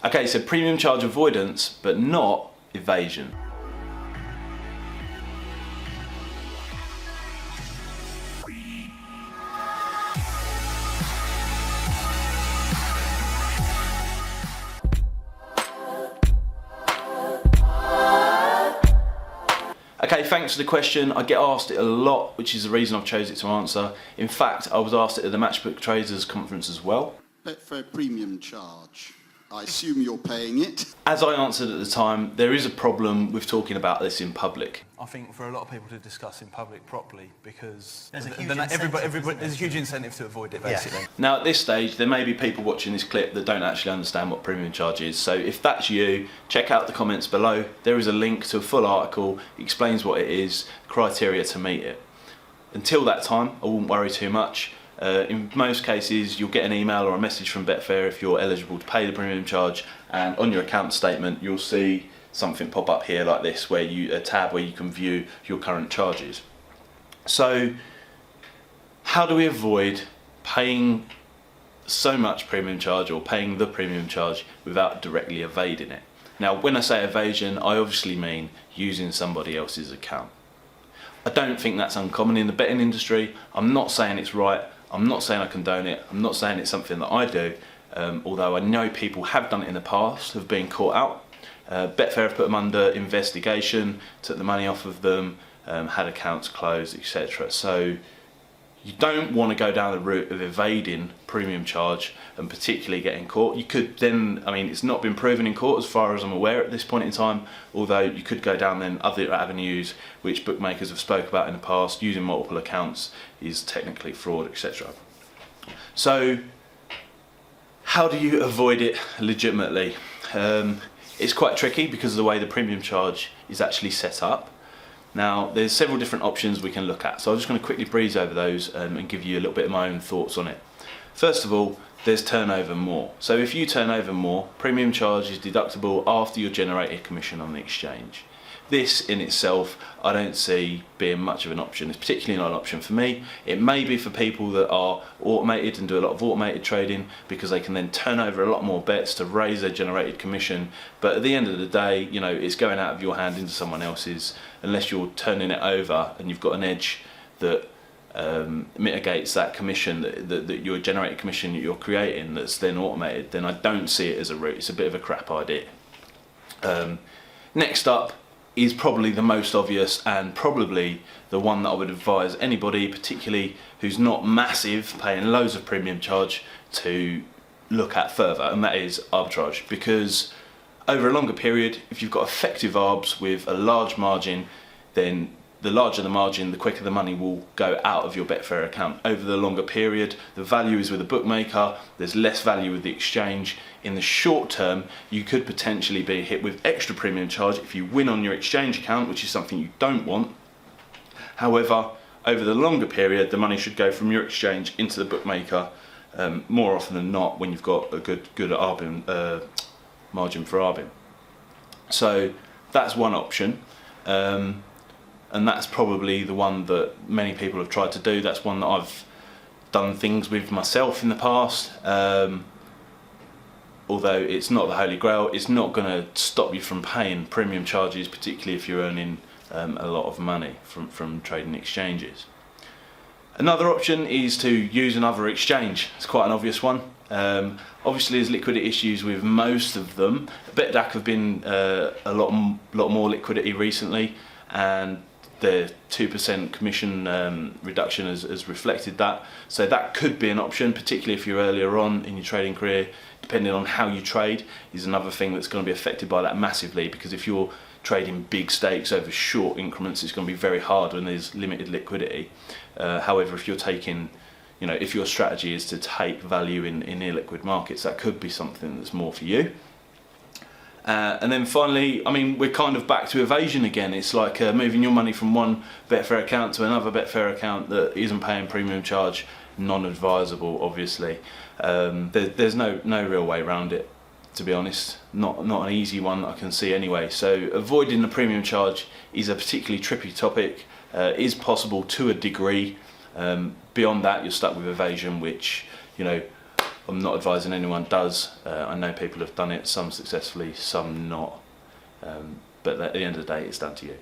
Okay, so premium charge avoidance, but not evasion. Okay, thanks for the question. I get asked it a lot, which is the reason I've chosen it to answer. In fact, I was asked it at the Matchbook Traders conference as well. Betfair premium charge. I assume you're paying it. As I answered at the time, there is a problem with talking about this in public. I think for a lot of people to discuss in public properly, because there's a huge there's a huge incentive to avoid it, basically. Yeah. Now at this stage, there may be people watching this clip that don't actually understand what premium charge is. So if that's you, check out the comments below. There is a link to a full article, it explains what it is, criteria to meet it. Until that time, I wouldn't worry too much. In most cases, you'll get an email or a message from Betfair if you're eligible to pay the premium charge, and on your account statement you'll see something pop up here like this, where a tab where you can view your current charges. So how do we avoid paying so much premium charge, or paying the premium charge, without directly evading it? Now when I say evasion, I obviously mean using somebody else's account. I don't think that's uncommon in the betting industry. I'm not saying it's right, I'm not saying I condone it, I'm not saying it's something that I do, although I know people have done it in the past, have been caught out. Betfair have put them under investigation, took the money off of them, had accounts closed, etc. So you don't want to go down the route of evading premium charge and particularly getting caught. You could then, I mean, it's not been proven in court as far as I'm aware at this point in time, although you could go down then other avenues which bookmakers have spoke about in the past. Using multiple accounts is technically fraud, etc. So how do you avoid it legitimately? It's quite tricky because of the way the premium charge is actually set up. Now there's several different options we can look at, so I'm just going to quickly breeze over those and give you a little bit of my own thoughts on it. First of all, there's turnover more. So if you turn over more, premium charge is deductible after your generated commission on the exchange. This in itself I don't see being much of an option. It's particularly not an option for me. It may be for people that are automated and do a lot of automated trading, because they can then turn over a lot more bets to raise their generated commission, but at the end of the day, you know, it's going out of your hand into someone else's. Unless you're turning it over and you've got an edge that mitigates that commission, that your generated commission that you're creating that's then automated, then I don't see it as a route. It's a bit of a crap idea. Next up is probably the most obvious, and probably the one that I would advise anybody, particularly who's not massive, paying loads of premium charge, to look at further, and that is arbitrage. Because over a longer period, if you've got effective arbs with a large margin, then the larger the margin, the quicker the money will go out of your Betfair account. Over the longer period, the value is with the bookmaker, there's less value with the exchange. In the short term, you could potentially be hit with extra premium charge if you win on your exchange account, which is something you don't want. However, over the longer period, the money should go from your exchange into the bookmaker more often than not, when you've got a good arbing, margin for arbing. So that's one option. And that's probably the one that many people have tried to do. That's one that I've done things with myself in the past. Although it's not the holy grail, it's not going to stop you from paying premium charges, particularly if you're earning a lot of money from trading exchanges. Another option is to use another exchange. It's quite an obvious one. Obviously there's liquidity issues with most of them. Betdaq have been a lot more liquidity recently, and the 2% commission reduction has reflected that. So that could be an option, particularly if you're earlier on in your trading career. Depending on how you trade is another thing that's going to be affected by that massively, because if you're trading big stakes over short increments, it's going to be very hard when there's limited liquidity. However, if you're taking, you know, if your strategy is to take value in illiquid markets, that could be something that's more for you. And then finally, I mean, we're kind of back to evasion again. It's like moving your money from one Betfair account to another Betfair account that isn't paying premium charge, non-advisable, obviously. There's no real way around it, to be honest. Not an easy one that I can see anyway. So avoiding the premium charge is a particularly tricky topic. Is possible to a degree. Beyond that, you're stuck with evasion, which, you know, I'm not advising anyone does. I know people have done it, some successfully, some not. But at the end of the day, it's down to you.